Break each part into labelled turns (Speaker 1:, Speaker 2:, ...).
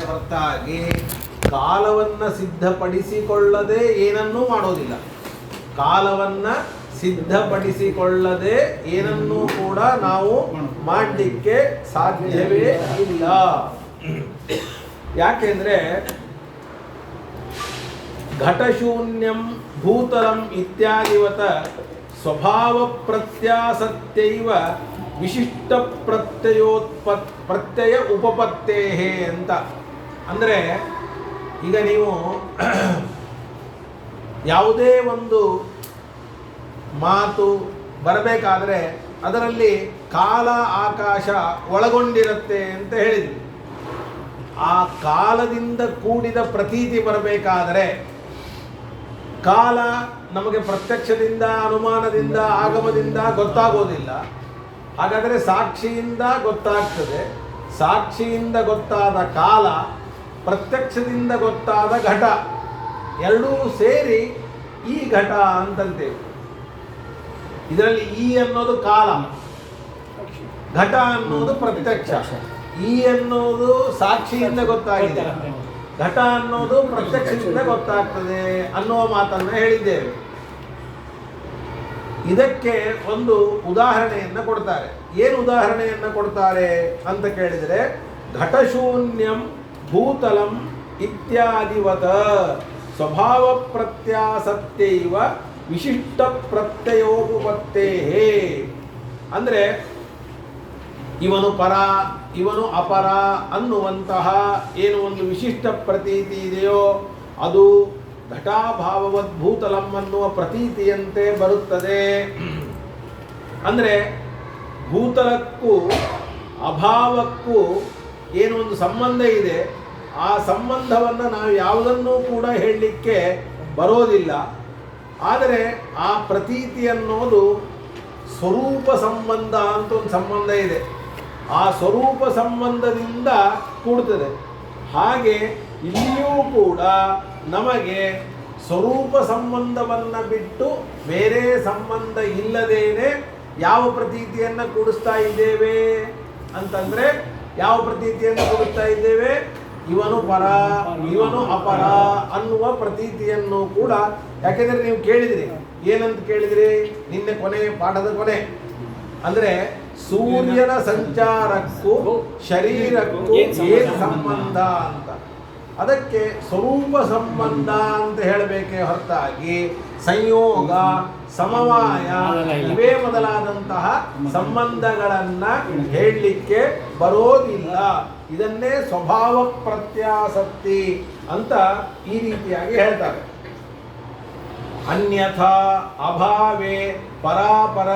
Speaker 1: ಹೊರತಾಗಿ ಕಾಲವನ್ನು ಸಿದ್ಧಪಡಿಸಿಕೊಳ್ಳದೆ ಏನನ್ನೂ ಮಾಡೋದಿಲ್ಲ. ಕಾಲವನ್ನು ಸಿದ್ಧಪಡಿಸಿಕೊಳ್ಳದೆ ಏನನ್ನೂ ಕೂಡ ನಾವು ಮಾಡಲಿಕ್ಕೆ ಸಾಧ್ಯವೇ ಇಲ್ಲ. ಯಾಕೆಂದ್ರೆ ಘಟಶೂನ್ಯಂ ಭೂತಲಂ ಇತ್ಯಾದಿವತ ಸ್ವಭಾವ ಪ್ರತ್ಯಾಸತ್ಯೈವ ವಿಶಿಷ್ಟ ಪ್ರತ್ಯಯ ಉಪಪತ್ತೇಹೇ ಅಂತ. ಅಂದರೆ ಈಗ ನೀವು ಯಾವುದೇ ಒಂದು ಮಾತು ಬರಬೇಕಾದ್ರೆ ಅದರಲ್ಲಿ ಕಾಲ ಆಕಾಶ ಒಳಗೊಂಡಿರುತ್ತೆ ಅಂತ ಹೇಳಿದ್ವಿ. ಆ ಕಾಲದಿಂದ ಕೂಡಿದ ಪ್ರತೀತಿ ಬರಬೇಕಾದರೆ ಕಾಲ ನಮಗೆ ಪ್ರತ್ಯಕ್ಷದಿಂದ, ಅನುಮಾನದಿಂದ, ಆಗಮದಿಂದ ಗೊತ್ತಾಗೋದಿಲ್ಲ. ಹಾಗಾದರೆ ಸಾಕ್ಷಿಯಿಂದ ಗೊತ್ತಾಗ್ತದೆ. ಸಾಕ್ಷಿಯಿಂದ ಗೊತ್ತಾದ ಕಾಲ, ಪ್ರತ್ಯಕ್ಷದಿಂದ ಗೊತ್ತಾದ ಘಟ, ಎರಡೂ ಸೇರಿ ಈ ಘಟ ಅಂತಂತೇವೆ. ಇದರಲ್ಲಿ ಈ ಅನ್ನೋದು ಕಾಲ, ಘಟ ಅನ್ನೋದು ಪ್ರತ್ಯಕ್ಷ. ಈ ಅನ್ನೋದು ಸಾಕ್ಷಿಯಿಂದ ಗೊತ್ತಾಗಿದೆ, ಘಟ ಅನ್ನೋದು ಪ್ರತ್ಯಕ್ಷದಿಂದ ಗೊತ್ತಾಗ್ತದೆ ಅನ್ನುವ ಮಾತನ್ನು ಹೇಳಿದ್ದೇವೆ. ಇದಕ್ಕೆ ಒಂದು ಉದಾಹರಣೆಯನ್ನು ಕೊಡ್ತಾರೆ. ಏನು ಉದಾಹರಣೆಯನ್ನು ಕೊಡ್ತಾರೆ ಅಂತ ಕೇಳಿದರೆ, ಘಟಶೂನ್ಯಂ ಭೂತಲಂ ಇತ್ಯಾದಿವತ ಸ್ವಭಾವ ಪ್ರತ್ಯಾಸತ್ಯೈವ ವಿಶಿಷ್ಟ ಪ್ರತ್ಯಯೋಪತ್ತೇಹೇ. ಅಂದರೆ ಇವನು ಪರ, ಇವನು ಅಪರ ಅನ್ನುವಂತಹ ಏನು ಒಂದು ವಿಶಿಷ್ಟ ಪ್ರತೀತಿ ಇದೆಯೋ ಅದು ಘಟಾಭಾವವದ್ ಭೂತಲಂ ಅನ್ನುವ ಪ್ರತೀತಿಯಂತೆ ಬರುತ್ತದೆ. ಅಂದರೆ ಭೂತಲಕ್ಕೂ ಅಭಾವಕ್ಕೂ ಏನು ಒಂದು ಸಂಬಂಧ ಇದೆ, ಆ ಸಂಬಂಧವನ್ನು ನಾವು ಯಾವುದನ್ನೂ ಕೂಡ ಹೇಳಲಿಕ್ಕೆ ಬರೋದಿಲ್ಲ. ಆದರೆ ಆ ಪ್ರತೀತಿ ಅನ್ನೋದು ಸ್ವರೂಪ ಸಂಬಂಧ ಅಂತ ಒಂದು ಸಂಬಂಧ ಇದೆ. ಆ ಸ್ವರೂಪ ಸಂಬಂಧದಿಂದ ಕೂಡ್ತದೆ. ಹಾಗೆ ಇಲ್ಲಿಯೂ ಕೂಡ ನಮಗೆ ಸ್ವರೂಪ ಸಂಬಂಧವನ್ನು ಬಿಟ್ಟು ಬೇರೆ ಸಂಬಂಧ ಇಲ್ಲದೇನೆ ಯಾವ ಪ್ರತೀತಿಯನ್ನು ಕೂಡಿಸ್ತಾ ಇದ್ದೇವೆ ಅಂತಂದರೆ, ಯಾವ ಪ್ರತೀತಿಯನ್ನು ಕೂಡಿಸ್ತಾ ಇದ್ದೇವೆ? ಇವನು ಪರ, ಇವನು ಅಪರ ಅನ್ನುವ ಪ್ರತೀತಿಯನ್ನು ಕೂಡ. ಯಾಕೆಂದರೆ ನೀವು ಕೇಳಿದ್ರಿ, ಏನಂತ ಕೇಳಿದ್ರಿ ನಿನ್ನೆ ಪಾಠದ ಕೊನೆ, ಅಂದರೆ ಸೂರ್ಯನ ಸಂಚಾರಕ್ಕೂ ಶರೀರಕ್ಕೂ ಏನು ಸಂಬಂಧ ಅಂತ. ಅದಕ್ಕೆ ಸ್ವರೂಪ ಸಂಬಂಧ ಅಂತ ಹೇಳಬೇಕೇ ಹೊರತಾಗಿ ಸಂಯೋಗ, ಸಮವಾಯ ಇವೇ ಮೊದಲಾದಂತಹ ಸಂಬಂಧಗಳನ್ನು ಹೇಳಲಿಕ್ಕೆ ಬರೋದಿಲ್ಲ. ಇದನ್ನೇ ಸ್ವಭಾವ ಪ್ರತ್ಯಾಸಕ್ತಿ ಅಂತ ಈ ರೀತಿಯಾಗಿ ಹೇಳ್ತಾರೆ. ಅನ್ಯಥಾ ಅಭಾವೇ ಪರಾಪರ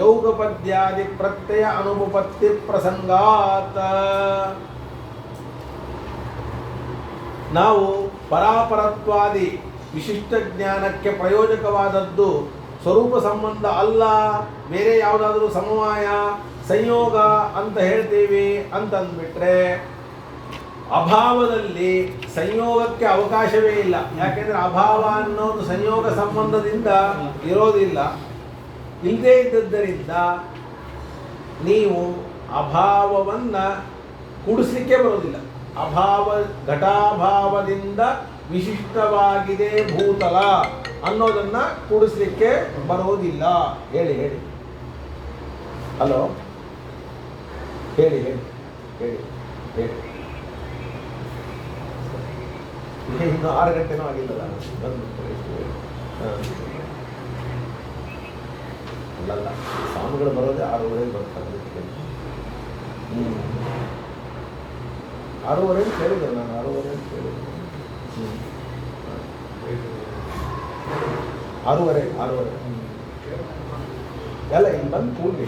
Speaker 1: ಯೌಗಪದ್ಯಾದಿ ಪ್ರತ್ಯಯ ಅನುಪಪತ್ತಿ ಪ್ರಸಂಗಾತ್. ನಾವು ಪರಾಪರತ್ವಾದಿ ವಿಶಿಷ್ಟ ಜ್ಞಾನಕ್ಕೆ ಪ್ರಯೋಜಕವಾದದ್ದು ಸ್ವರೂಪ ಸಂಬಂಧ ಅಲ್ಲ, ಬೇರೆ ಯಾವುದಾದ್ರೂ ಸಮವಾಯ, ಸಂಯೋಗ ಅಂತ ಹೇಳ್ತೀವಿ ಅಂತಂದ್ಬಿಟ್ರೆ ಅಭಾವದಲ್ಲಿ ಸಂಯೋಗಕ್ಕೆ ಅವಕಾಶವೇ ಇಲ್ಲ. ಯಾಕೆಂದರೆ ಅಭಾವ ಅನ್ನೋದು ಸಂಯೋಗ ಸಂಬಂಧದಿಂದ ಇರೋದಿಲ್ಲ. ಇಲ್ಲದೇ ಇದ್ದದ್ದರಿಂದ ನೀವು ಅಭಾವವನ್ನು ಕೂಡಿಸ್ಲಿಕ್ಕೆ ಬರೋದಿಲ್ಲ. ಅಭಾವ ಘಟಾಭಾವದಿಂದ ವಿಶಿಷ್ಟವಾಗಿದೆ ಭೂತಲ ಅನ್ನೋದನ್ನು ಕೂಡಿಸ್ಲಿಕ್ಕೆ ಬರೋದಿಲ್ಲ. ಹೇಳಿ ಹೇಳಿ, ಹಲೋ, ಹೇಳಿ ಹೇಳಿ ಹೇಳಿ ಹೇಳಿ. ಇನ್ನು 6 ಗಂಟೆನೂ ಆಗಿಲ್ಲಲ್ಲ, ಅಲ್ಲಲ್ಲ, ಸ್ವಾಮಿಗಳು ಬರೋದೇ 6:30 ಬರ್ತಾರೆ. 6:30 ಕೇಳಿದೆ ನಾನು, 6:30 ಕೇಳಿದೆ. 6:30 ಎಲ್ಲ ಇಲ್ಲಿ ಬಂದು ಕೂಡ್ಲಿ.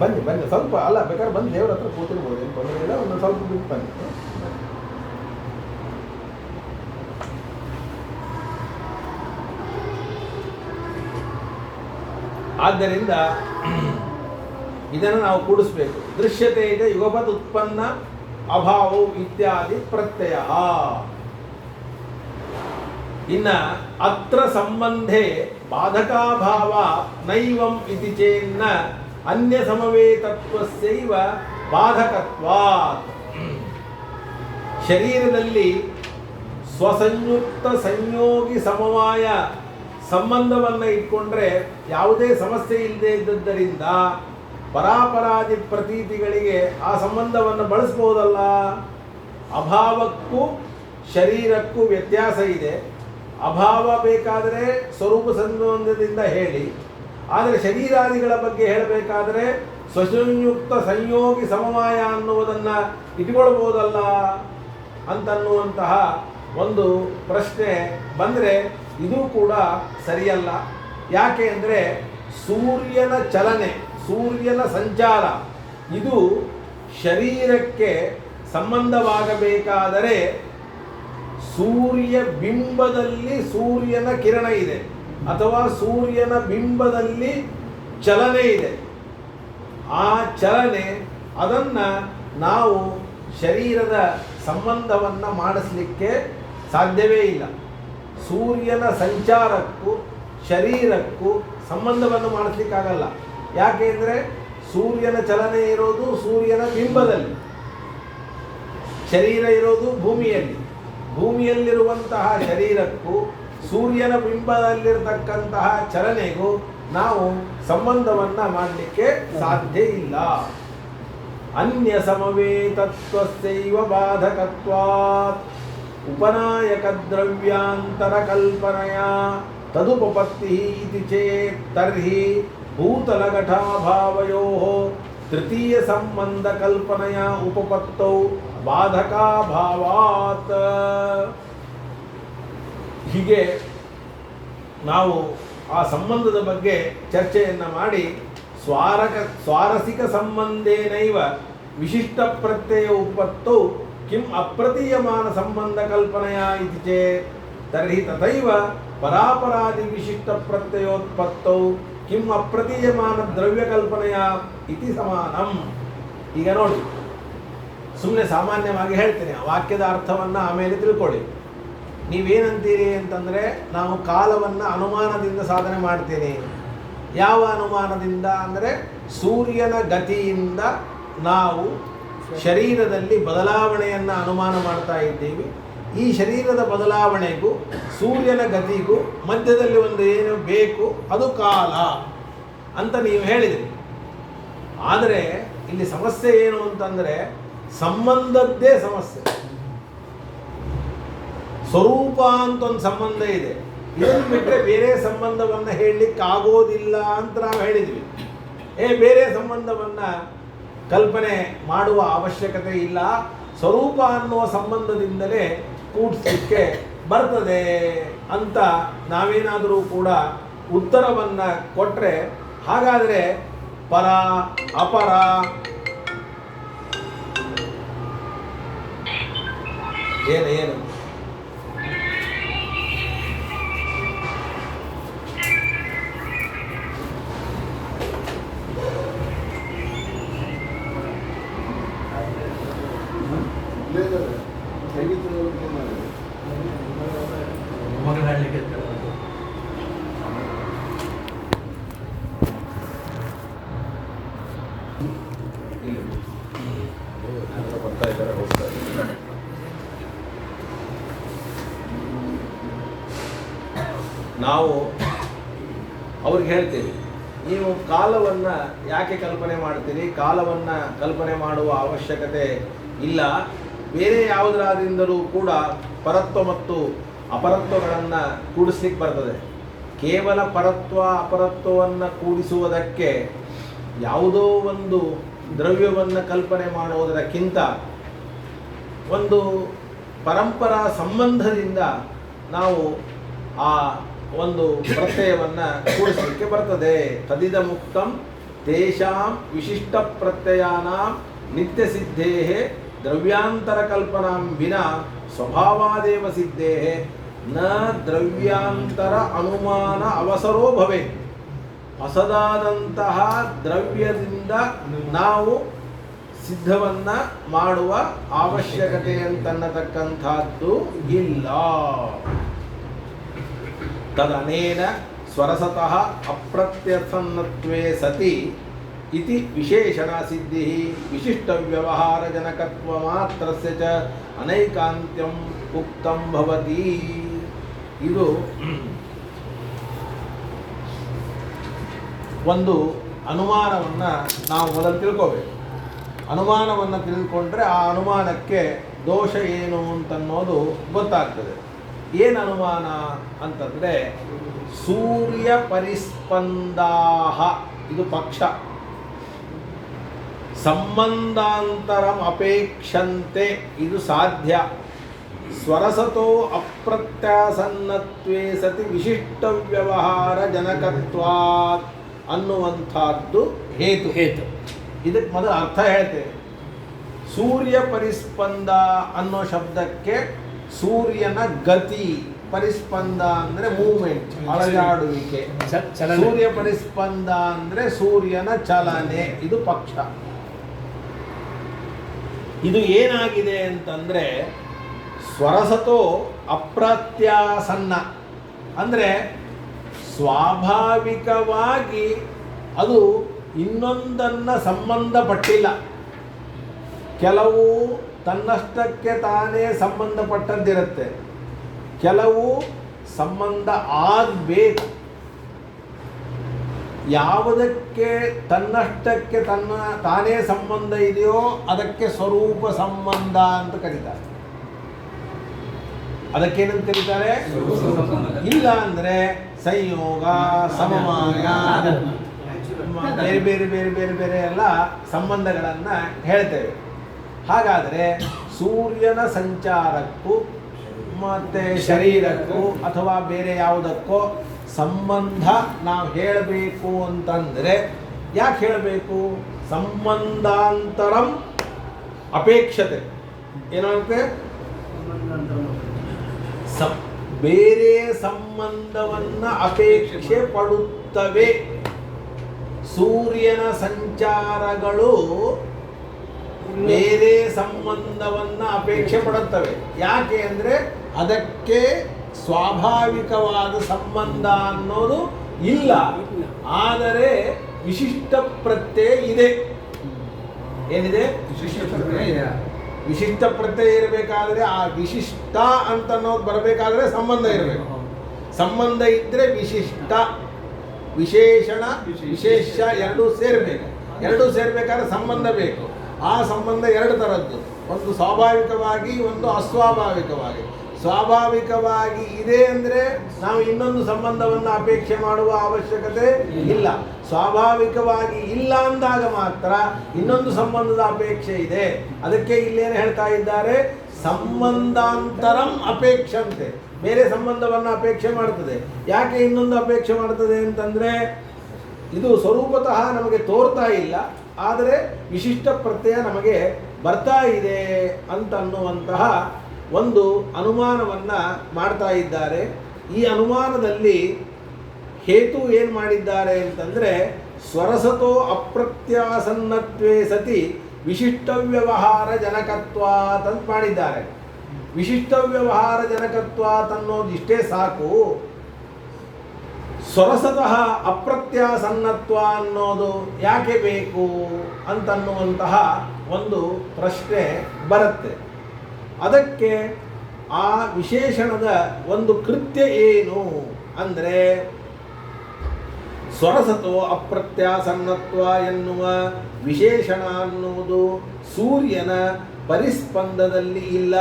Speaker 1: ಬನ್ನಿ ಸ್ವಲ್ಪ, ಅಲ್ಲ ಬೇಕಾದ್ರೆ ಬಂದು ದೇವ್ರ ಹತ್ರ ಕೂತಿರ್ಬೋದು, ಏನು ತೊಂದರೆ ಇಲ್ಲ. ಒಂದು ಸ್ವಲ್ಪ ಬಿಟ್ಟು ಬನ್ನಿ. ಆದ್ದರಿಂದ ಇದನ್ನು ನಾವು ಕೂಡಿಸ್ಬೇಕು. ದೃಶ್ಯತೆ ಇದೆ ಯುಗಪದ್ ಉತ್ಪನ್ನ ಅಭಾವವು ಇತ್ಯಾದಿ ಪ್ರತ್ಯಯ.
Speaker 2: ಇನ್ನು ಅತ್ರ ಸಂಬಂಧೆ ಬಾಧಕಾಭಾವ ನೈವಂ ಇತಿ ಚೇನ್ನ ಅನ್ಯ ಸಮವೇತತ್ವಸ್ಯೈವ ಬಾಧಕತ್ವಾತ್. ಶರೀರದಲ್ಲಿ ಸ್ವಸಂಯುಕ್ತ ಸಂಯೋಗಿ ಸಮವಾಯ ಸಂಬಂಧವನ್ನು ಇಟ್ಕೊಂಡ್ರೆ ಯಾವುದೇ ಸಮಸ್ಯೆ ಇಲ್ಲದೆ ಇದ್ದದ್ದರಿಂದ ಪರಾಪರಾದಿ ಪ್ರತೀತಿಗಳಿಗೆ ಆ ಸಂಬಂಧವನ್ನು ಬಳಸ್ಬೋದಲ್ಲ. ಅಭಾವಕ್ಕೂ ಶರೀರಕ್ಕೂ ವ್ಯತ್ಯಾಸ ಇದೆ. ಅಭಾವ ಬೇಕಾದರೆ ಸ್ವರೂಪ ಸಂಬಂಧದಿಂದ ಹೇಳಿ, ಆದರೆ ಶರೀರಾದಿಗಳ ಬಗ್ಗೆ ಹೇಳಬೇಕಾದರೆ ಸ್ವಸಂಯುಕ್ತ ಸಂಯೋಗಿ ಸಮವಾಯ ಅನ್ನುವುದನ್ನು ಇಟ್ಕೊಳ್ಬೋದಲ್ಲ ಅಂತನ್ನುವಂತಹ ಒಂದು ಪ್ರಶ್ನೆ ಬಂದರೆ ಇದು ಕೂಡ ಸರಿಯಲ್ಲ. ಯಾಕೆ ಅಂದರೆ ಸೂರ್ಯನ ಚಲನೆ, ಸೂರ್ಯನ ಸಂಚಾರ ಇದು ಶರೀರಕ್ಕೆ ಸಂಬಂಧವಾಗಬೇಕಾದರೆ ಸೂರ್ಯ ಬಿಂಬದಲ್ಲಿ ಸೂರ್ಯನ ಕಿರಣ ಇದೆ ಅಥವಾ ಸೂರ್ಯನ ಬಿಂಬದಲ್ಲಿ ಚಲನೆ ಇದೆ. ಆ ಚಲನೆ ಅದನ್ನು ನಾವು ಶರೀರದ ಸಂಬಂಧವನ್ನು ಮಾಡಿಸಲಿಕ್ಕೆ ಸಾಧ್ಯವೇ ಇಲ್ಲ. ಸೂರ್ಯನ ಸಂಚಾರಕ್ಕೂ ಶರೀರಕ್ಕೂ ಸಂಬಂಧವನ್ನು ಮಾಡಿಸ್ಲಿಕ್ಕಾಗಲ್ಲ. ಯಾಕೆ ಅಂದರೆ ಸೂರ್ಯನ ಚಲನೆ ಇರೋದು ಸೂರ್ಯನ ಬಿಂಬದಲ್ಲಿ, ಶರೀರ ಇರೋದು ಭೂಮಿಯಲ್ಲಿ. ಭೂಮಿಯಲ್ಲಿರುವಂತಹ ಶರೀರಕ್ಕೂ ಸೂರ್ಯನ ಬಿಂಬದಲ್ಲಿರತಕ್ಕಂತಹ ಚಲನೆಗೂ ನಾವು ಸಂಬಂಧವನ್ನು ಮಾಡಲಿಕ್ಕೆ ಸಾಧ್ಯ ಇಲ್ಲ. ಅನ್ಯ ಸಮವೇತತ್ವಸ್ಯೈವ ಬಾಧಕತ್ವಾತ್ ಉಪನಾಯಕ ದ್ರವ್ಯಾಂತರ ಕಲ್ಪನೆಯ ತದುಪಪತ್ತಿ ಇತಿ ಚೇತ್ ತರ್ಹಿ ಭೂತಲಘಟಾಭಾವಯೋಃ ತೃತೀಯ ಸಂಬಂಧ ಕಲ್ಪನೆಯ ಉಪಪತ್ತೌ ಬಾಧಕಾಭಾವಾತ್. ಹೀಗೆ ನಾವು ಆ ಸಂಬಂಧದ ಬಗ್ಗೆ ಚರ್ಚೆಯನ್ನು ಮಾಡಿ ಸ್ವಾರಸಿಕ ಸಂಬಂಧೇನೈವ ವಿಶಿಷ್ಟ ಪ್ರತ್ಯಯ ಉಪತ್ತೌ ಕಿಂ ಅಪ್ರತೀಯಮಾನ ಸಂಬಂಧ ಕಲ್ಪನೆಯ ಇತಿ ಚೇತ್ ತರ್ಹಿ ತಥೈವ ಪರಾಪರಾದಿ ವಿಶಿಷ್ಟ ಪ್ರತ್ಯಯೋತ್ಪತ್ತೌ ಕಿಂ ಅಪ್ರತೀಯಮಾನ ದ್ರವ್ಯ ಕಲ್ಪನೆಯ ಇತಿ ಸಮಾನಂ. ಈಗ ನೋಡಿ, ಸುಮ್ಮನೆ ಸಾಮಾನ್ಯವಾಗಿ ಹೇಳ್ತೇನೆ, ಆ ವಾಕ್ಯದ ಅರ್ಥವನ್ನು ಆಮೇಲೆ ತಿಳ್ಕೊಳ್ಳಿ. ನೀವೇನಂತೀರಿ ಅಂತಂದರೆ, ನಾವು ಕಾಲವನ್ನು ಅನುಮಾನದಿಂದ ಸಾಧನೆ ಮಾಡ್ತೇನೆ. ಯಾವ ಅನುಮಾನದಿಂದ ಅಂದರೆ ಸೂರ್ಯನ ಗತಿಯಿಂದ ನಾವು ಶರೀರದಲ್ಲಿ ಬದಲಾವಣೆಯನ್ನು ಅನುಮಾನ ಮಾಡ್ತಾ ಇದ್ದೀವಿ. ಈ ಶರೀರದ ಬದಲಾವಣೆಗೂ ಸೂರ್ಯನ ಗತಿಗೂ ಮಧ್ಯದಲ್ಲಿ ಒಂದು ಏನು ಬೇಕು, ಅದು ಕಾಲ ಅಂತ ನೀವು ಹೇಳಿದ್ರಿ. ಆದರೆ ಇಲ್ಲಿ ಸಮಸ್ಯೆ ಏನು ಅಂತಂದರೆ ಸಂಬಂಧದ್ದೇ ಸಮಸ್ಯೆ. ಸ್ವರೂಪ ಅಂತ ಒಂದು ಸಂಬಂಧ ಇದೆ, ಇದನ್ನು ಬಿಟ್ಟರೆ ಬೇರೆ ಸಂಬಂಧವನ್ನು ಹೇಳಲಿಕ್ಕಾಗೋದಿಲ್ಲ ಅಂತ ನಾವು ಹೇಳಿದ್ವಿ. ಬೇರೆ ಸಂಬಂಧವನ್ನು ಕಲ್ಪನೆ ಮಾಡುವ ಅವಶ್ಯಕತೆ ಇಲ್ಲ, ಸ್ವರೂಪ ಅನ್ನುವ ಸಂಬಂಧದಿಂದಲೇ ಕೂಡಿಸಲಿಕ್ಕೆ ಬರ್ತದೆ ಅಂತ ನಾವೇನಾದರೂ ಕೂಡ ಉತ್ತರವನ್ನು ಕೊಟ್ಟರೆ, ಹಾಗಾದರೆ ಪರ ಅಪರ ಏನು ನಾವು ಅವ್ರಿಗೆ ಹೇಳ್ತೀವಿ, ನೀವು ಕಾಲವನ್ನು ಯಾಕೆ ಕಲ್ಪನೆ ಮಾಡ್ತೀರಿ? ಕಾಲವನ್ನು ಕಲ್ಪನೆ ಮಾಡುವ ಅವಶ್ಯಕತೆ ಇಲ್ಲ. ಬೇರೆ ಯಾವುದರಾದಿಂದಲೂ ಕೂಡ ಪರತ್ವ ಮತ್ತು ಅಪರತ್ವಗಳನ್ನು ಕೂಡಿಸ್ಲಿಕ್ಕೆ ಬರ್ತದೆ. ಕೇವಲ ಪರತ್ವ ಅಪರತ್ವವನ್ನು ಕೂಡಿಸುವುದಕ್ಕೆ ಯಾವುದೋ ಒಂದು ದ್ರವ್ಯವನ್ನು ಕಲ್ಪನೆ ಮಾಡುವುದಕ್ಕಿಂತ ಒಂದು ಪರಂಪರಾ ಸಂಬಂಧದಿಂದ ನಾವು ಆ ಒಂದು ಪ್ರತ್ಯಯವನ್ನು ಕೂಡಿಸಲಿಕ್ಕೆ ಬರ್ತದೆ. ತದಿದ ಮುಕ್ತಂ ತೇಷಾಂ ವಿಶಿಷ್ಟ ಪ್ರತ್ಯಯಾನಾಂ ನಿತ್ಯ ಸಿದ್ಧೇಃ ದ್ರವ್ಯಾಂತರ ಕಲ್ಪನಾಂ ವಿನಾ ಸ್ವಭಾವಾದೇವ ಸಿದ್ಧೇಃ ನ ದ್ರವ್ಯಾಂತರ ಅನುಮಾನ ಅವಸರೋ ಭವೇತ್. ಹೊಸದಾದಂತಹ ದ್ರವ್ಯದಿಂದ ನಾವು ಸಿದ್ಧವನ್ನು ಮಾಡುವ ಅವಶ್ಯಕತೆ ಅಂತನ್ನತಕ್ಕಂಥದ್ದು ಇಲ್ಲ. ತದನೇನ ಸ್ವರಸತಃ ಅಪ್ರತ್ಯಸನ್ನತ್ವೇ ಸತಿ ಇತಿ ವಿಶೇಷಣ ಸಿದ್ಧಿ ವಿಶಿಷ್ಟವ್ಯವಹಾರಜನಕತ್ವ ಮಾತ್ರಸ್ಯ ಚ ಅನೈಕಾಂತ್ಯಂ ಉಕ್ತಂ ಭವತಿ. ಇದು ಒಂದು ಅನುಮಾನವನ್ನು ನಾವು ಮೊದಲು ತಿಳ್ಕೋಬೇಕು. ಅನುಮಾನವನ್ನು ತಿಳಿದುಕೊಂಡ್ರೆ ಆ ಅನುಮಾನಕ್ಕೆ ದೋಷ ಏನು ಅಂತನ್ನೋದು ಗೊತ್ತಾಗ್ತದೆ. ಏನು ಅನುಮಾನ ಅಂತಂದರೆ ಸೂರ್ಯ ಪರಿಸ್ಪಂದಾಹ ಇದು ಪಕ್ಷ, ಸಂಬಂಧಾಂತರಂ ಅಪೇಕ್ಷಂತೆ ಇದು ಸಾಧ್ಯ, ಸ್ವರಸತೋ ಅಪ್ರತ್ಯಾಸನ್ನತ್ವೇ ಸತಿ ವಿಶಿಷ್ಟ ವ್ಯವಹಾರ ಜನಕತ್ವಾತ್ ಅನ್ನುವಂಥದ್ದು ಹೇತು. ಇದಕ್ಕೆ ಮೊದಲು ಅರ್ಥ ಹೇಳ್ತೇವೆ. ಸೂರ್ಯ ಪರಿಸ್ಪಂದ ಅನ್ನೋ ಶಬ್ದಕ್ಕೆ ಸೂರ್ಯನ ಗತಿ, ಪರಿಸ್ಪಂದ ಅಂದರೆ ಮೂವ್ಮೆಂಟ್, ಅಲಜಾಡುವಿಕೆ. ಸೂರ್ಯ ಪರಿಸ್ಪಂದ ಅಂದರೆ ಸೂರ್ಯನ ಚಲನೆ, ಇದು ಪಕ್ಷ. ಇದು ಏನಾಗಿದೆ ಅಂತಂದರೆ ಸ್ವರಸತೋ ಅಪ್ರತ್ಯಾಸನ್ನ ಅಂದರೆ ಸ್ವಾಭಾವಿಕವಾಗಿ ಅದು ಇನ್ನೊಂದನ್ನು ಸಂಬಂಧಪಟ್ಟಿಲ್ಲ. ಕೆಲವು ತನ್ನಷ್ಟಕ್ಕೆ ತಾನೇ ಸಂಬಂಧಪಟ್ಟದ್ದಿರುತ್ತೆ, ಕೆಲವು ಸಂಬಂಧ ಆಗಬೇಕು. ಯಾವುದಕ್ಕೆ ತನ್ನಷ್ಟಕ್ಕೆ ತಾನೇ ಸಂಬಂಧ ಇದೆಯೋ ಅದಕ್ಕೆ ಸ್ವರೂಪ ಸಂಬಂಧ ಅಂತ ಕರೀತಾರೆ. ಅದಕ್ಕೇನಂತ ಕರೀತಾರೆ? ಇಲ್ಲ ಅಂದರೆ ಸಂಯೋಗ, ಸಮಮಾನ, ಬೇರೆ ಬೇರೆ ಬೇರೆ ಬೇರೆ ಬೇರೆ ಎಲ್ಲ ಸಂಬಂಧಗಳನ್ನು ಹೇಳ್ತೇವೆ. ಹಾಗಾದರೆ ಸೂರ್ಯನ ಸಂಚಾರಕ್ಕೂ ಮತ್ತು ಶರೀರಕ್ಕೂ ಅಥವಾ ಬೇರೆ ಯಾವುದಕ್ಕೋ ಸಂಬಂಧ ನಾವು ಹೇಳಬೇಕು ಅಂತಂದರೆ ಯಾಕೆ ಹೇಳಬೇಕು? ಸಂಬಂಧಾಂತರಂ ಅಪೇಕ್ಷತೆ. ಏನಂತೆ? ಬೇರೆ ಸಂಬಂಧವನ್ನು ಅಪೇಕ್ಷೆ ಪಡುತ್ತವೆ. ಸೂರ್ಯನ ಸಂಚಾರಗಳು ಬೇರೆ ಸಂಬಂಧವನ್ನು ಅಪೇಕ್ಷೆ ಪಡುತ್ತವೆ. ಯಾಕೆ ಅಂದರೆ ಅದಕ್ಕೆ ಸ್ವಾಭಾವಿಕವಾದ ಸಂಬಂಧ ಅನ್ನೋದು ಇಲ್ಲ, ಆದರೆ ವಿಶಿಷ್ಟ ಪ್ರತ್ಯಯ ಇದೆ. ಏನಿದೆ? ವಿಶಿಷ್ಟ ಪ್ರತ್ಯಯ ಇರಬೇಕಾದ್ರೆ ಆ ವಿಶಿಷ್ಟ ಅಂತ ಅನ್ನೋದು ಬರಬೇಕಾದ್ರೆ ಸಂಬಂಧ ಇರಬೇಕು. ಸಂಬಂಧ ಇದ್ದರೆ ವಿಶಿಷ್ಟ, ವಿಶೇಷಣ, ವಿಶೇಷ ಎರಡೂ ಸೇರಬೇಕು. ಎರಡೂ ಸೇರಬೇಕಾದ್ರೆ ಸಂಬಂಧ ಬೇಕು. ಆ ಸಂಬಂಧ ಎರಡು ಥರದ್ದು, ಒಂದು ಸ್ವಾಭಾವಿಕವಾಗಿ, ಒಂದು ಅಸ್ವಾಭಾವಿಕವಾಗಿ. ಸ್ವಾಭಾವಿಕವಾಗಿ ಇದೆ ಅಂದರೆ ನಾವು ಇನ್ನೊಂದು ಸಂಬಂಧವನ್ನು ಅಪೇಕ್ಷೆ ಮಾಡುವ ಅವಶ್ಯಕತೆ ಇಲ್ಲ. ಸ್ವಾಭಾವಿಕವಾಗಿ ಇಲ್ಲ ಅಂದಾಗ ಮಾತ್ರ ಇನ್ನೊಂದು ಸಂಬಂಧದ ಅಪೇಕ್ಷೆ ಇದೆ. ಅದಕ್ಕೆ ಇಲ್ಲೇನು ಹೇಳ್ತಾ ಇದ್ದಾರೆ? ಸಂಬಂಧಾಂತರಂ ಅಪೇಕ್ಷಂತೆ. ಬೇರೆ ಸಂಬಂಧವನ್ನು ಅಪೇಕ್ಷೆ ಮಾಡ್ತದೆ. ಯಾಕೆ ಇನ್ನೊಂದು ಅಪೇಕ್ಷೆ ಮಾಡ್ತದೆ ಅಂತಂದರೆ ಇದು ಸ್ವರೂಪತಃ ನಮಗೆ ತೋರ್ತಾ ಇಲ್ಲ, ಆದರೆ ವಿಶಿಷ್ಟ ಪ್ರತ್ಯಯ ನಮಗೆ ಬರ್ತಾ ಇದೆ ಅಂತನ್ನುವಂತಹ ಒಂದು ಅನುಮಾನವನ್ನು ಮಾಡ್ತಾ ಇದ್ದಾರೆ. ಈ ಅನುಮಾನದಲ್ಲಿ ಹೇತು ಏನು ಮಾಡಿದ್ದಾರೆ ಅಂತಂದರೆ ಸ್ವರಸತೋ ಅಪ್ರತ್ಯಾಸನ್ನತ್ವೇ ಸತಿ ವಿಶಿಷ್ಟ ವ್ಯವಹಾರ ಜನಕತ್ವಾತ್ ಅಂತ ಮಾಡಿದ್ದಾರೆ. ವಿಶಿಷ್ಟ ವ್ಯವಹಾರ ಜನಕತ್ವಾತ್ ಅನ್ನೋದು ಇಷ್ಟೇ ಸಾಕು. ಸ್ವರಸತಃ ಅಪ್ರತ್ಯಾಸನ್ನತ್ವ ಅನ್ನೋದು ಯಾಕೆ ಬೇಕು ಅಂತನ್ನುವಂತಹ ಒಂದು ಪ್ರಶ್ನೆ ಬರುತ್ತೆ. ಅದಕ್ಕೆ ಆ ವಿಶೇಷಣದ ಒಂದು ಕೃತ್ಯ ಏನು ಅಂದರೆ ಸ್ವರಸತೋ ಅಪ್ರತ್ಯಾಸನ್ನತ್ವ ಎನ್ನುವ ವಿಶೇಷಣ ಅನ್ನುವುದು ಸೂರ್ಯನ ಪರಿಸ್ಪಂದದಲ್ಲಿ ಇಲ್ಲ.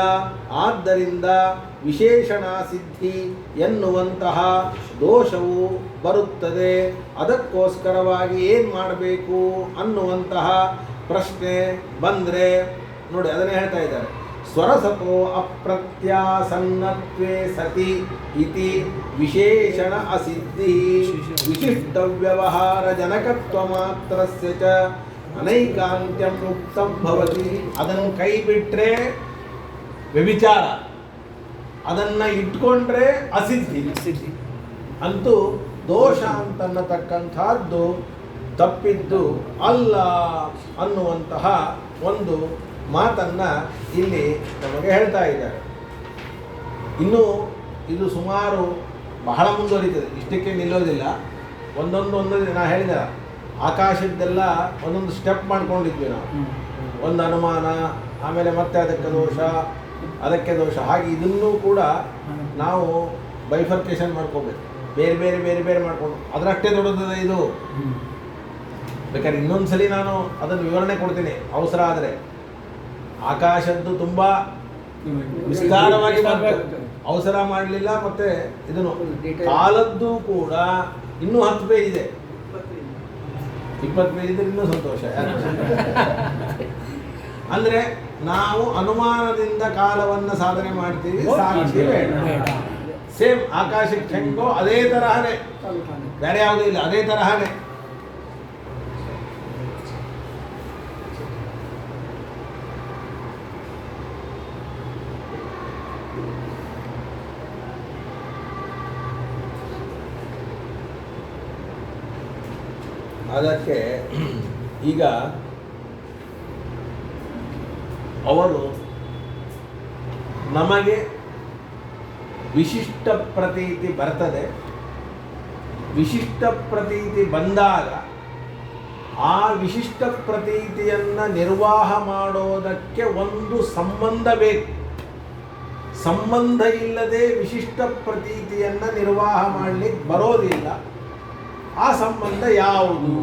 Speaker 2: ಆದ್ದರಿಂದ ವಿಶೇಷಣ ಸಿದ್ಧಿ ಎನ್ನುವಂತಹ ದೋಷವು ಬರುತ್ತದೆ. ಅದಕ್ಕೋಸ್ಕರವಾಗಿ ಏನು ಮಾಡಬೇಕು ಅನ್ನುವಂತಹ ಪ್ರಶ್ನೆ ಬಂದರೆ ನೋಡಿ, ಅದನ್ನೇ ಹೇಳ್ತಾ ಇದ್ದಾರೆ. ಸ್ವರಸತೋ ಅಪ್ರತ್ಯಾಸನ್ನತ್ವೇ ಸತಿ ಇತಿ ವಿಶೇಷಣ ಅಸಿದ್ಧಿ ವಿಶಿಷ್ಟ ವ್ಯವಹಾರ ಜನಕತ್ವ ಮಾತ್ರಸ್ಯ ಚ ಅನೈಕಾಂತ್ಯಂ ಉಕ್ತಂ ಭವತಿ. ಅದನ್ನು ಕೈ ಬಿಟ್ಟರೆ ವ್ಯಭಿಚಾರ, ಅದನ್ನು ಇಟ್ಕೊಂಡ್ರೆ ಅಸಿದ್ಧಿ. ಅಂತೂ ದೋಷ ಅಂತನ್ನತಕ್ಕಂಥದ್ದು ತಪ್ಪಿದ್ದು ಅಲ್ಲ ಅನ್ನುವಂತಹ ಒಂದು ಮಾತನ್ನು ಇಲ್ಲಿ ನಮಗೆ ಹೇಳ್ತಾ ಇದ್ದಾರೆ. ಇನ್ನು ಇದು ಸುಮಾರು ಬಹಳ ಮುಂದುವರಿತದೆ, ಇಷ್ಟಕ್ಕೆ ನಿಲ್ಲೋದಿಲ್ಲ. ಒಂದೊಂದು ನಾ ಹೇಳಿದ ಆಕಾಶದ್ದೆಲ್ಲ ಒಂದೊಂದು ಸ್ಟೆಪ್ ಮಾಡ್ಕೊಂಡಿದ್ವಿ ನಾವು. ಒಂದು ಅನುಮಾನ, ಆಮೇಲೆ ಮತ್ತೆ ಅದಕ್ಕೆ ದೋಷ, ಹಾಗೆ ಇದನ್ನೂ ಕೂಡ ನಾವು ಬೈಫರ್ಕೇಶನ್ ಮಾಡ್ಕೋಬೇಕು, ಬೇರೆ ಬೇರೆ ಬೇರೆ ಬೇರೆ ಮಾಡ್ಕೊಂಡು. ಅದರಷ್ಟೇ ದೊಡ್ಡದಿದೆ ಇದು. ಬೇಕಾದ್ರೆ ಇನ್ನೊಂದ್ಸಲಿ ನಾನು ಅದನ್ನು ವಿವರಣೆ ಕೊಡ್ತೀನಿ ಅವಸರ ಆದರೆ. ಆಕಾಶದ್ದು ತುಂಬ ವಿಸ್ತಾರವಾಗಿ ಅವಸರ ಮಾಡಲಿಲ್ಲ. ಮತ್ತೆ ಇದನ್ನು ಕಾಲದ್ದು ಕೂಡ ಇನ್ನೂ 10 ಪೇಜ್ ಇದೆ, 20 ಪೇಜ್ ಇದ್ರೆ ಇನ್ನೂ ಸಂತೋಷ. ಅಂದರೆ ನಾವು ಅನುಮಾನದಿಂದ ಕಾಲವನ್ನು ಸಾಧನೆ ಮಾಡ್ತೀವಿ, ಸಾಕ್ಷಿ ಬೇಡ. ಸೇಮ್ ಆಕಾಶಕ್ಕೆ ಹೆಂಗೋ ಅದೇ ತರಹನೇ, ಬೇರೆ ಯಾವುದೂ ಇಲ್ಲ, ಅದೇ ತರಹನೇ. ಅದಕ್ಕೆ ಈಗ ಅವರು ನಮಗೆ ವಿಶಿಷ್ಟ ಪ್ರತೀತಿ ಬರ್ತದೆ. ವಿಶಿಷ್ಟ ಪ್ರತೀತಿ ಬಂದಾಗ ಆ ವಿಶಿಷ್ಟ ಪ್ರತೀತಿಯನ್ನು ನಿರ್ವಾಹ ಮಾಡೋದಕ್ಕೆ ಒಂದು ಸಂಬಂಧ ಬೇಕು. ಸಂಬಂಧ ಇಲ್ಲದೆ ವಿಶಿಷ್ಟ ಪ್ರತೀತಿಯನ್ನು ನಿರ್ವಾಹ ಮಾಡಲಿಕ್ಕೆ ಬರೋದಿಲ್ಲ. ಆ ಸಂಬಂಧ ಯಾವುದು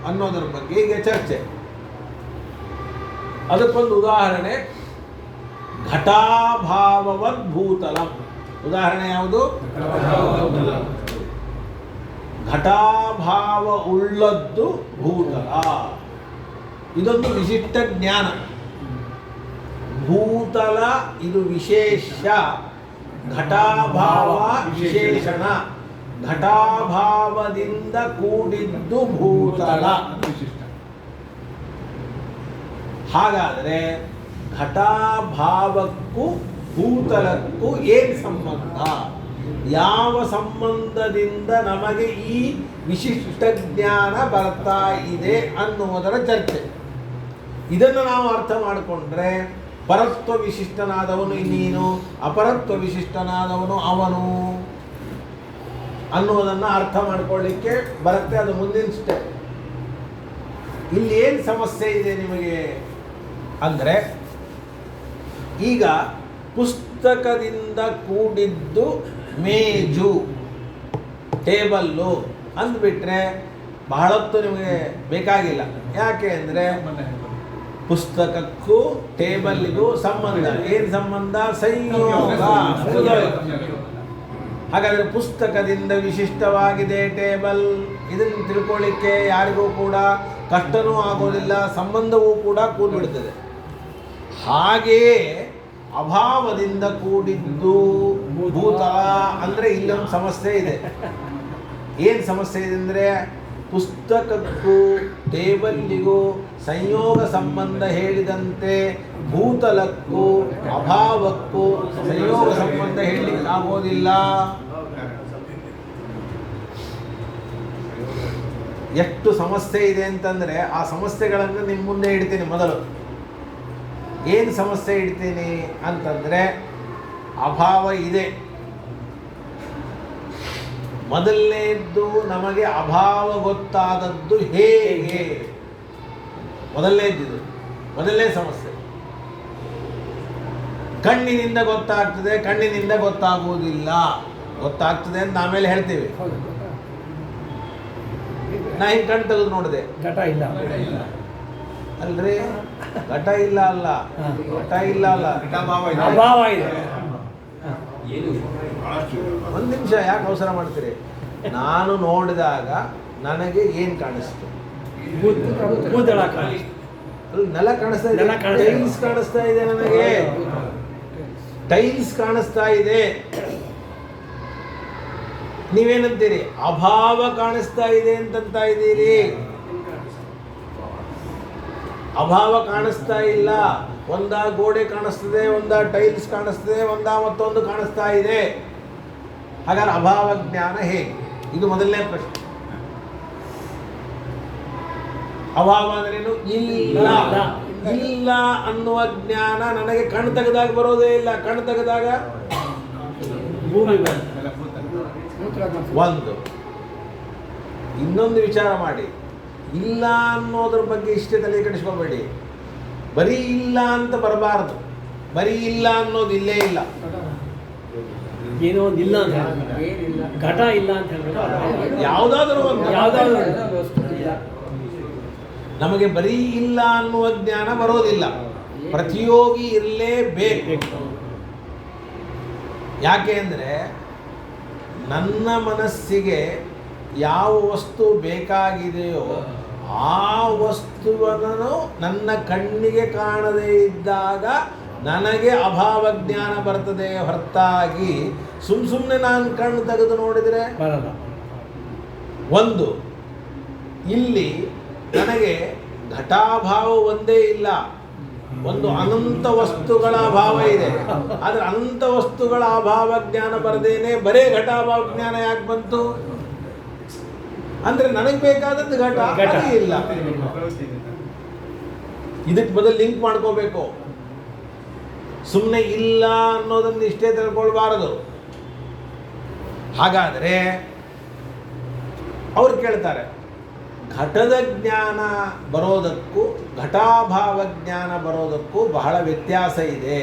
Speaker 2: ಅನ್ನೋದರ ಬಗ್ಗೆ ಈಗ ಚರ್ಚೆ. ಅದಕ್ಕೊಂದು ಉದಾಹರಣೆ ಘಟಾಭಾವವದ್ ಭೂತಲಂ. ಉದಾಹರಣೆ ಯಾವುದು? ಘಟಾಭಾವ ಉಳ್ಳದ್ದು ಭೂತಲ. ಇದೊಂದು ವಿಶಿಷ್ಟ ಜ್ಞಾನ. ಭೂತಲ ಇದು ವಿಶೇಷ, ಘಟಾಭಾವ ವಿಶೇಷಣ. ಘಟಾಭಾವದಿಂದ ಕೂಡಿದ್ದು ಭೂತಲ. ಹಾಗಾದರೆ ಘಟಾಭಾವಕ್ಕೂ ಭೂತಲಕ್ಕೂ ಏನು ಸಂಬಂಧ? ಯಾವ ಸಂಬಂಧದಿಂದ ನಮಗೆ ಈ ವಿಶಿಷ್ಟ ಜ್ಞಾನ ಬರ್ತಾ ಇದೆ ಅನ್ನುವುದರ ಚರ್ಚೆ. ಇದನ್ನು ನಾವು ಅರ್ಥ ಮಾಡಿಕೊಂಡ್ರೆ ಪರತ್ವ ವಿಶಿಷ್ಟನಾದವನು ನೀನು, ಅಪರತ್ವ ವಿಶಿಷ್ಟನಾದವನು ಅವನು ಅನ್ನುವುದನ್ನು ಅರ್ಥ ಮಾಡಿಕೊಳ್ಳಿಕ್ಕೆ ಬರುತ್ತೆ. ಅದು ಮುಂದಿನ ಸ್ಟೆಪ್. ಇಲ್ಲಿ ಏನು ಸಮಸ್ಯೆ ಇದೆ ನಿಮಗೆ ಅಂದರೆ, ಈಗ ಪುಸ್ತಕದಿಂದ ಕೂಡಿದ್ದು ಮೇಜು, ಟೇಬಲ್ಲು ಅಂದ್ಬಿಟ್ರೆ ಬಹಳತ್ತು ನಿಮಗೆ ಬೇಕಾಗಿಲ್ಲ. ಯಾಕೆ ಅಂದರೆ ಪುಸ್ತಕಕ್ಕೂ ಟೇಬಲ್ಗೂ ಸಂಬಂಧ. ಏನು ಸಂಬಂಧ? ಸಂಯೋಗ. ಹಾಗಾದರೆ ಪುಸ್ತಕದಿಂದ ವಿಶಿಷ್ಟವಾಗಿದೆ ಟೇಬಲ್. ಇದನ್ನು ತಿಳ್ಕೊಳ್ಳಿಕ್ಕೆ ಯಾರಿಗೂ ಕೂಡ ಕಷ್ಟನೂ ಆಗೋದಿಲ್ಲ, ಸಂಬಂಧವೂ ಕೂಡ ಕೂಡಿಬಿಡ್ತದೆ. ಹಾಗೆಯೇ ಅಭಾವದಿಂದ ಕೂಡಿದ್ದು ಭೂತಲ ಅಂದರೆ ಇಲ್ಲೊಂದು ಸಮಸ್ಯೆ ಇದೆ. ಏನು ಸಮಸ್ಯೆ ಇದೆ ಅಂದರೆ, ಪುಸ್ತಕಕ್ಕೂ ಟೇಬಲ್ಲಿಗೂ ಸಂಯೋಗ ಸಂಬಂಧ ಹೇಳಿದಂತೆ ಭೂತಲಕ್ಕೂ ಅಭಾವಕ್ಕೂ ಸಂಯೋಗ ಸಂಬಂಧ ಹೇಳಲಿಕ್ಕೆ ಆಗೋದಿಲ್ಲ. ಎಷ್ಟು ಸಮಸ್ಯೆ ಇದೆ ಅಂತಂದರೆ, ಆ ಸಮಸ್ಯೆಗಳನ್ನು ನಿಮ್ಮ ಮುಂದೆ ಇಡ್ತೀನಿ. ಮೊದಲು ಏನು ಸಮಸ್ಯೆ ಇಡ್ತೀನಿ ಅಂತಂದರೆ, ಅಭಾವ ಇದೆ. ಮೊದಲನೇದ್ದು ನಮಗೆ ಅಭಾವ ಗೊತ್ತಾದದ್ದು ಹೇಗೆ? ಮೊದಲನೇ ಸಮಸ್ಯೆ. ಕಣ್ಣಿನಿಂದ ಗೊತ್ತಾಗ್ತದೆ, ಕಣ್ಣಿನಿಂದ ಗೊತ್ತಾಗುವುದಿಲ್ಲ. ಗೊತ್ತಾಗ್ತದೆ ಅಂತ ಆಮೇಲೆ ಹೇಳ್ತೀವಿ. ನಾ ಹಿಂಗೆ ಕಣ್ಣು ತೆಗೆದು ನೋಡಿದೆ,
Speaker 3: ಘಟ ಇಲ್ಲ
Speaker 2: ಅಲ್ರಿ, ಘಟ ಇಲ್ಲ ಅಲ್ಲ, ಘಟ ಇಲ್ಲ ಅಲ್ಲ,
Speaker 3: ಅಭಾವ ಇದೆ.
Speaker 2: ಒಂದು ನಿಮಿಷ ಯಾಕೆ ಅವಸರ ಮಾಡ್ತೀರಿ? ನಾನು ನೋಡಿದಾಗ ನನಗೆ ಏನು ಕಾಣಿಸ್ತು?
Speaker 3: ಭೂತಳ
Speaker 2: ಅಲ್ಲಿ ನೆಲ ಕಾಣಿಸ್ತಾ ಇದೆ, ಟೈಲ್ಸ್ ಕಾಣಿಸ್ತಾ ಇದೆ, ನನಗೆ ಟೈಲ್ಸ್ ಕಾಣಿಸ್ತಾ ಇದೆ. ನೀವೇನಂತೀರಿ? ಅಭಾವ ಕಾಣಿಸ್ತಾ ಇದೆ ಅಂತಂತ ಇದ್ದೀರಿ. ಅಭಾವ ಕಾಣಿಸ್ತಾ ಇಲ್ಲ. ಒಂದ ಗೋಡೆ ಕಾಣಿಸ್ತದೆ, ಒಂದ ಟೈಲ್ಸ್ ಕಾಣಿಸ್ತದೆ, ಒಂದ ಮತ್ತೊಂದು ಕಾಣಿಸ್ತಾ ಇದೆ. ಹಾಗಾದ್ರೆ ಅಭಾವ ಜ್ಞಾನ ಹೇಗೆ? ಇದು ಮೊದಲನೇ ಪ್ರಶ್ನೆ. ಅಭಾವ ಅಂದ್ರೇನು? ಇಲ್ಲ. ಇಲ್ಲ ಅನ್ನುವ ಜ್ಞಾನ ನನಗೆ ಕಣ್ಣು ತೆಗೆದಾಗ ಬರೋದೇ ಇಲ್ಲ. ಕಣ್ಣು ತೆಗೆದಾಗ
Speaker 3: ಭೂಮಿ
Speaker 2: ಒಂದು. ಇನ್ನೊಂದು ವಿಚಾರ ಮಾಡಿ, ಇಲ್ಲ ಅನ್ನೋದ್ರ ಬಗ್ಗೆ ಇಷ್ಟೇ ತಲೆ ಕೆಡಿಸ್ಕೋಬೇಡಿ. ಬರೀ ಇಲ್ಲ ಅಂತ ಬರಬಾರದು. ಬರೀ ಇಲ್ಲ ಅನ್ನೋದು ಇಲ್ಲೇ ಇಲ್ಲ.
Speaker 3: ಏನೋ ಒಂದು ಇಲ್ಲ ಅಂತ ಹೇಳ್ಬೇಕು. ಘಟ ಇಲ್ಲ ಅಂತ ಹೇಳ್ಬೇಕು.
Speaker 2: ಯಾವುದಾದ್ರೂ ಒಂದು
Speaker 3: ಯಾವುದಾದ್ರೂ
Speaker 2: ನಮಗೆ ಬರೀ ಇಲ್ಲ ಅನ್ನುವ ಜ್ಞಾನ ಬರೋದಿಲ್ಲ. ಪ್ರತಿಯೋಗಿ ಇರಲೇಬೇಕು. ಯಾಕೆ ಅಂದರೆ ನನ್ನ ಮನಸ್ಸಿಗೆ ಯಾವ ವಸ್ತು ಬೇಕಾಗಿದೆಯೋ ಆ ವಸ್ತುವನ್ನು ನನ್ನ ಕಣ್ಣಿಗೆ ಕಾಣದೇ ಇದ್ದಾಗ ನನಗೆ ಅಭಾವ ಜ್ಞಾನ ಬರ್ತದೆ ಹೊರತಾಗಿ ಸುಮ್ಮನೆ ನಾನು ಕಣ್ಣು ತೆಗೆದು ನೋಡಿದರೆ
Speaker 3: ಬರಲ್ಲ.
Speaker 2: ಒಂದು, ಇಲ್ಲಿ ನನಗೆ ಘಟಾಭಾವ ಒಂದೇ ಇಲ್ಲ, ಒಂದು ಅನಂತ ವಸ್ತುಗಳ ಅಭಾವ ಇದೆ. ಆದರೆ ಅನಂತ ವಸ್ತುಗಳ ಅಭಾವ ಜ್ಞಾನ ಬರದೇನೆ ಬರೇ ಘಟಾಭಾವ ಜ್ಞಾನ ಯಾಕೆ ಬಂತು ಅಂದ್ರೆ ನನಗೆ ಬೇಕಾದದ್ದು ಘಟ ಅದು ಇಲ್ಲ. ಇದಕ್ಕೆ ಬದಲು ಲಿಂಕ್ ಮಾಡ್ಕೋಬೇಕು. ಸುಮ್ಮನೆ ಇಲ್ಲ ಅನ್ನೋದನ್ನು ಇಷ್ಟೇ ತಿಳ್ಕೊಳ್ಬಾರದು. ಹಾಗಾದರೆ ಅವ್ರು ಕೇಳ್ತಾರೆ, ಘಟದ ಜ್ಞಾನ ಬರೋದಕ್ಕೂ ಘಟಾಭಾವ ಜ್ಞಾನ ಬರೋದಕ್ಕೂ ಬಹಳ ವ್ಯತ್ಯಾಸ ಇದೆ.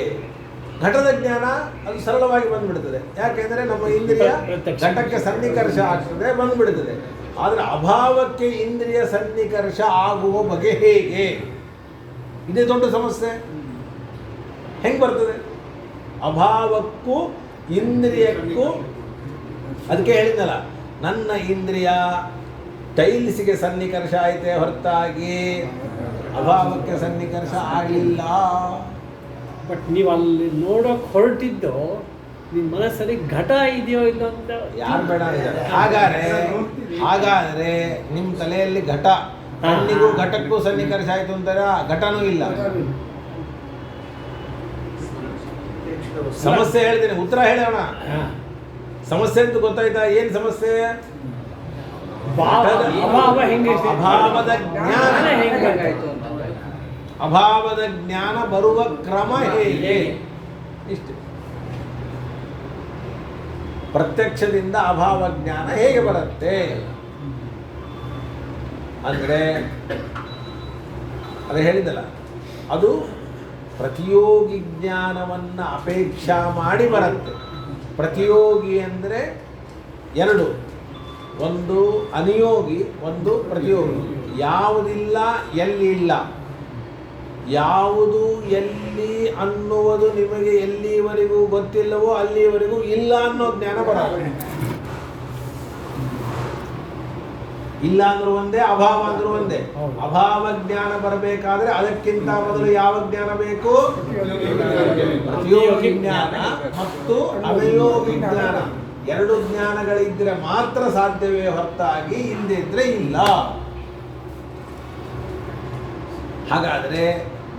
Speaker 2: ಘಟದ ಜ್ಞಾನ ಅದು ಸರಳವಾಗಿ ಬಂದ್ಬಿಡ್ತದೆ, ಯಾಕೆಂದರೆ ನಮ್ಮ ಇಂದ್ರಿಯ ಘಟಕ್ಕೆ ಸನ್ನಿಕರ್ಷ ಆಗ್ತದೆ, ಬಂದ್ಬಿಡ್ತದೆ. ಆದರೆ ಅಭಾವಕ್ಕೆ ಇಂದ್ರಿಯ ಸನ್ನಿಕರ್ಷ ಆಗುವ ಬಗೆ ಹೇಗೆ? ಇದೇ ದೊಡ್ಡ ಸಮಸ್ಯೆ. ಹೆಂಗೆ ಬರ್ತದೆ? ಅಭಾವಕ್ಕೂ ಇಂದ್ರಿಯಕ್ಕೂ, ಅದಕ್ಕೆ ಹೇಳಿದ್ನಲ್ಲ, ನನ್ನ ಇಂದ್ರಿಯ ಟೈಲ್ಸಿಗೆ ಸನ್ನಿಕರ್ಷ ಆಯಿತೆ ಹೊರತಾಗಿ ಅಭಾವಕ್ಕೆ ಸನ್ನಿಕರ್ಷ ಆಗಲಿಲ್ಲ.
Speaker 3: ಬಟ್ ನೀವು ಅಲ್ಲಿ ನೋಡೋಕೆ ಹೊರಟಿದ್ದು ನಿಮ್ಮ ಮನಸ್ಸಲ್ಲಿ ಘಟ ಇದೆಯೋ ಇಲ್ಲ ಅಂತ
Speaker 2: ಯಾರು ಬೇಡ ಇದ್ದಾರೆ. ಹಾಗಾದರೆ ನಿಮ್ಮ ತಲೆಯಲ್ಲಿ ಘಟ, ಕಣ್ಣಿಗೂ ಘಟಕ್ಕೂ ಸನ್ನಿಕರ್ಷ ಆಯಿತು ಅಂತಾರೆ, ಘಟನೂ ಇಲ್ಲ. ಸಮಸ್ಯೆ ಹೇಳ್ತೀನಿ, ಉತ್ತರ ಹೇಳೋಣ. ಸಮಸ್ಯೆ ಅಂತ ಗೊತ್ತಾಯ್ತಾ? ಏನು ಸಮಸ್ಯೆ?
Speaker 3: ಅಭಾವ ಹೆಂಗೆ?
Speaker 2: ಅಭಾವದ ಜ್ಞಾನ
Speaker 3: ಹೆಂಗೆ?
Speaker 2: ಅಭಾವದ ಜ್ಞಾನ ಬರುವ ಕ್ರಮ ಹೇಗೆ? ಇಷ್ಟು. ಪ್ರತ್ಯಕ್ಷದಿಂದ ಅಭಾವ ಜ್ಞಾನ ಹೇಗೆ ಬರುತ್ತೆ ಅಂದರೆ ಅದು ಹೇಳಿದಲ್ಲ, ಅದು ಪ್ರತಿಯೋಗಿ ಜ್ಞಾನವನ್ನು ಅಪೇಕ್ಷಾ ಮಾಡಿ ಬರುತ್ತೆ. ಪ್ರತಿಯೋಗಿ ಅಂದರೆ ಎರಡು, ಒಂದು ಅನಿಯೋಗಿ, ಒಂದು ಪ್ರತಿಯೋಗಿ. ಯಾವುದಿಲ್ಲ, ಎಲ್ಲಿಲ್ಲ, ಯಾವುದು ಎಲ್ಲಿ ಅನ್ನುವುದು ನಿಮಗೆ ಎಲ್ಲಿವರೆಗೂ ಗೊತ್ತಿಲ್ಲವೋ ಅಲ್ಲಿವರೆಗೂ ಇಲ್ಲ ಅನ್ನೋ ಜ್ಞಾನ ಬರಲ್ಲ. ಇಲ್ಲ ಅಂದ್ರೂ ಒಂದೇ, ಅಭಾವ ಅಂದ್ರೂ ಒಂದೇ. ಅಭಾವ ಜ್ಞಾನ ಬರಬೇಕಾದ್ರೆ ಅದಕ್ಕಿಂತ ಮೊದಲು ಯಾವ ಜ್ಞಾನ ಬೇಕು? ಪ್ರತಿಯೋಗಿ ಜ್ಞಾನ ಮತ್ತು ಅನಿಯೋಗಿ ಜ್ಞಾನ. ಎರಡು ಜ್ಞಾನಗಳಿದ್ರೆ ಮಾತ್ರ ಸಾಧ್ಯವೇ ಹೊರತಾಗಿ ಇಲ್ಲದಿದ್ರೆ ಇಲ್ಲ. ಹಾಗಾದರೆ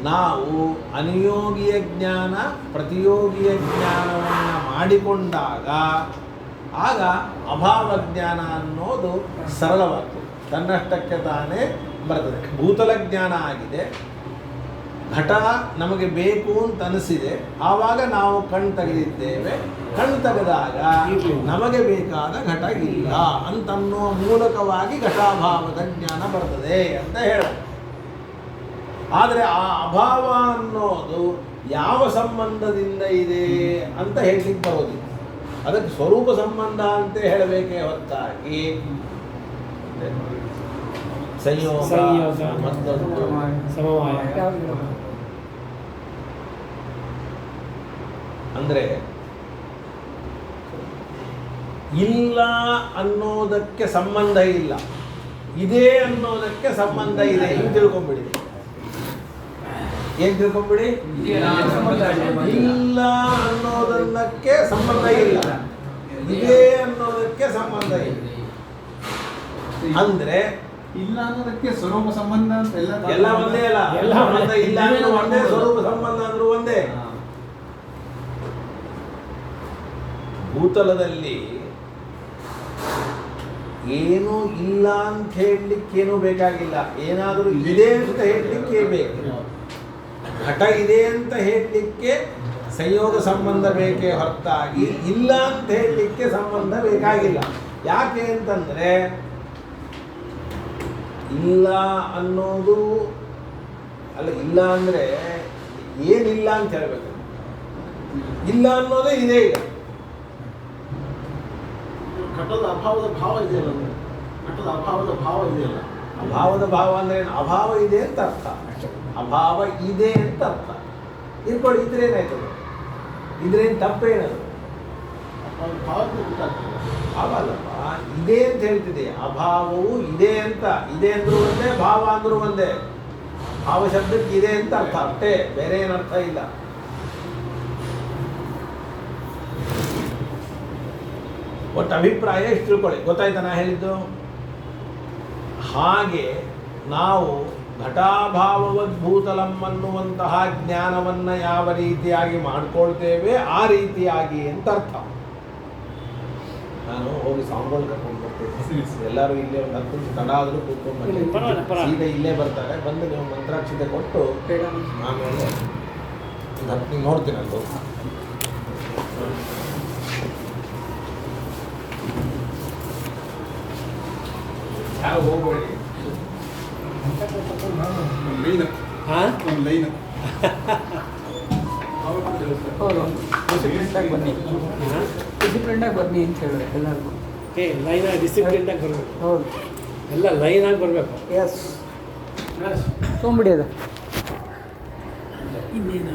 Speaker 2: ನಾವು ಅನಿಯೋಗಿಯ ಜ್ಞಾನ ಪ್ರತಿಯೋಗಿಯ ಜ್ಞಾನವನ್ನು ಮಾಡಿಕೊಂಡಾಗ ಆಗ ಅಭಾವ ಜ್ಞಾನ ಅನ್ನೋದು ಸರಳವಾಗ್ತದೆ, ತನ್ನಷ್ಟಕ್ಕೆ ತಾನೇ ಬರ್ತದೆ. ಭೂತಲ ಜ್ಞಾನ ಆಗಿದೆ, ಘಟ ನಮಗೆ ಬೇಕು ಅಂತ ಅನಿಸಿದೆ, ಆವಾಗ ನಾವು ಕಣ್ಣು ತೆಗೆದಿದ್ದೇವೆ. ಕಣ್ಣು ತೆಗೆದಾಗ ನಮಗೆ ಬೇಕಾದ ಘಟ ಇಲ್ಲ ಅಂತನ್ನುವ ಮೂಲಕವಾಗಿ ಘಟಾಭಾವದ ಜ್ಞಾನ ಬರ್ತದೆ ಅಂತ ಹೇಳ. ಆದರೆ ಆ ಅಭಾವ ಅನ್ನೋದು ಯಾವ ಸಂಬಂಧದಿಂದ ಇದೆ ಅಂತ ಹೇಳಲಿಕ್ಕೆ ಬರೋದಿಲ್ಲ. ಅದಕ್ಕೆ ಸ್ವರೂಪ ಸಂಬಂಧ ಅಂತ ಹೇಳಬೇಕೇ ಹೊರತಾಗಿ ಸಂಯೋಗ ಮತ್ತೊಂದು
Speaker 3: ಸಮವಾಯ
Speaker 2: ಅಂದರೆ ಇಲ್ಲ ಅನ್ನೋದಕ್ಕೆ ಸಂಬಂಧ ಇಲ್ಲ, ಇದೆ ಅನ್ನೋದಕ್ಕೆ ಸಂಬಂಧ ಇದೆ. ಹಿಂಗೆ ತಿಳ್ಕೊಂಬಿಡಿ. ಏನ್ ತಿಳ್ಕೊಂಬಿಡಿ? ಇಲ್ಲ ಅನ್ನೋದನ್ನಕ್ಕೆ ಸಂಬಂಧ ಇಲ್ಲ, ಇದೆ ಅನ್ನೋದಕ್ಕೆ ಸಂಬಂಧ ಇದೆ. ಅಂದ್ರೆ
Speaker 4: ಇಲ್ಲ ಅನ್ನೋದಕ್ಕೆ ಸ್ವರೂಪ ಸಂಬಂಧ ಅಂತ
Speaker 2: ಎಲ್ಲ ಒಂದೇ ಅಲ್ಲ. ಎಲ್ಲ ಸಂಬಂಧ ಇಲ್ಲ ಅಂದ್ರೂ ಒಂದೇ, ಸ್ವರೂಪ ಸಂಬಂಧ ಅಂದ್ರೂ ಒಂದೇ. ಭೂತಲದಲ್ಲಿ ಏನೂ ಇಲ್ಲ ಅಂತ ಹೇಳಲಿಕ್ಕೇನೂ ಬೇಕಾಗಿಲ್ಲ, ಏನಾದರೂ ಇದೆ ಅಂತ ಹೇಳಲಿಕ್ಕೆ ಬೇಕು. ಘಟ ಇದೆ ಅಂತ ಹೇಳಲಿಕ್ಕೆ ಸಂಯೋಗ ಸಂಬಂಧ ಬೇಕೇ ಹೊರತಾಗಿ ಇಲ್ಲ ಅಂತ ಹೇಳಲಿಕ್ಕೆ ಸಂಬಂಧ ಬೇಕಾಗಿಲ್ಲ. ಯಾಕೆ ಅಂತಂದರೆ ಇಲ್ಲ ಅನ್ನೋದು ಅಲ್ಲ, ಇಲ್ಲ ಅಂದರೆ ಏನಿಲ್ಲ ಅಂತ ಹೇಳಬೇಕು. ಇಲ್ಲ ಅನ್ನೋದೇ ಇದೆ ಈಗ.
Speaker 5: ಘಟದ ಅಭಾವದ ಭಾವ ಇದೆಯಲ್ಲ, ಘಟದ ಅಭಾವದ ಭಾವ ಇದೆಯಲ್ಲ,
Speaker 2: ಅಭಾವದ ಭಾವ ಅಂದ್ರೆ ಏನು? ಅಭಾವ ಇದೆ ಅಂತ ಅರ್ಥ. ಅಭಾವ ಇದೆ ಅಂತ ಅರ್ಥ. ಇರ್ಕೊಳ್ಳಿ, ಇದ್ರೇನಾಯ್ತದೆ? ಇದ್ರೇನು ತಪ್ಪೇನದು?
Speaker 5: ಭಾವಕ್ಕೆ ಗೊತ್ತಾಗ್ತದೆ.
Speaker 2: ಅಲ್ಲಪ್ಪ, ಇದೆ ಅಂತ ಹೇಳ್ತಿದೆ. ಅಭಾವವು ಇದೆ ಅಂತ, ಇದೆ ಅಂದ್ರೂ ಒಂದೇ, ಭಾವ ಅಂದ್ರೂ ಒಂದೇ. ಭಾವ ಶಬ್ದಕ್ಕೆ ಇದೆ ಅಂತ ಅರ್ಥ ಅಷ್ಟೇ, ಬೇರೆ ಏನು ಅರ್ಥ ಇಲ್ಲ. ಒಟ್ಟು ಅಭಿಪ್ರಾಯ ಎಷ್ಟು ತಿಳ್ಕೊಳ್ಳಿ. ಗೊತ್ತಾಯ್ತಾ ನಾ ಹೇಳಿದ್ದು? ಹಾಗೆ ನಾವು ಘಟಾಭಾವವದ್ಭೂತಲಂ ಅನ್ನುವಂತಹ ಜ್ಞಾನವನ್ನು ಯಾವ ರೀತಿಯಾಗಿ ಮಾಡ್ಕೊಳ್ತೇವೆ ಆ ರೀತಿಯಾಗಿ ಅಂತ ಅರ್ಥ. ನಾನು ಹೋಗಿ ಸಾಂಗ್ಗಳು ಕರ್ಕೊಂಡು ಬರ್ತೇನೆ. ಎಲ್ಲರೂ ಇಲ್ಲೇ ಒಂದು 10 ನಿಮಿಷ ತಡ ಆದರೂ ಕೂತ್ಕೊಂಡು ಬರ್ತೀನಿ. ಸೀದಾ ಇಲ್ಲೇ ಬರ್ತಾರೆ. ಬಂದು ನೀವು ಮಂತ್ರಾಕ್ಷತೆ ಕೊಟ್ಟು ಆಮೇಲೆ ಒಂದು 10 ನಿಮಿಷ ನೋಡ್ತೀನಿ ಅದು. ಯಾರು ಹೋಗ್ಬೇಡಿ.
Speaker 4: ಒಂದು ಲೈನ್
Speaker 3: ಹಾಂ
Speaker 4: ಒಂದು ಲೈನ್
Speaker 6: ಹೌದು ಡಿಸಿಪ್ಲಿನ್ಡಾಗಿ ಬನ್ನಿ, ಡಿಸಿಪ್ಲಿನ್ಡಾಗಿ ಬನ್ನಿ ಅಂತ ಹೇಳಿ ಎಲ್ಲರಿಗೂ.
Speaker 3: ಲೈನಾಗಿ ಡಿಸಿಪ್ಲಿನ್ದಾಗ ಬರಬೇಕು,
Speaker 6: ಹೌದು,
Speaker 3: ಎಲ್ಲ ಲೈನಾಗಿ ಬರಬೇಕು.
Speaker 6: ಎಸ್ ತೊಗೊಂಬಿಡಿ ಅದು.
Speaker 3: ಇನ್ನೇನು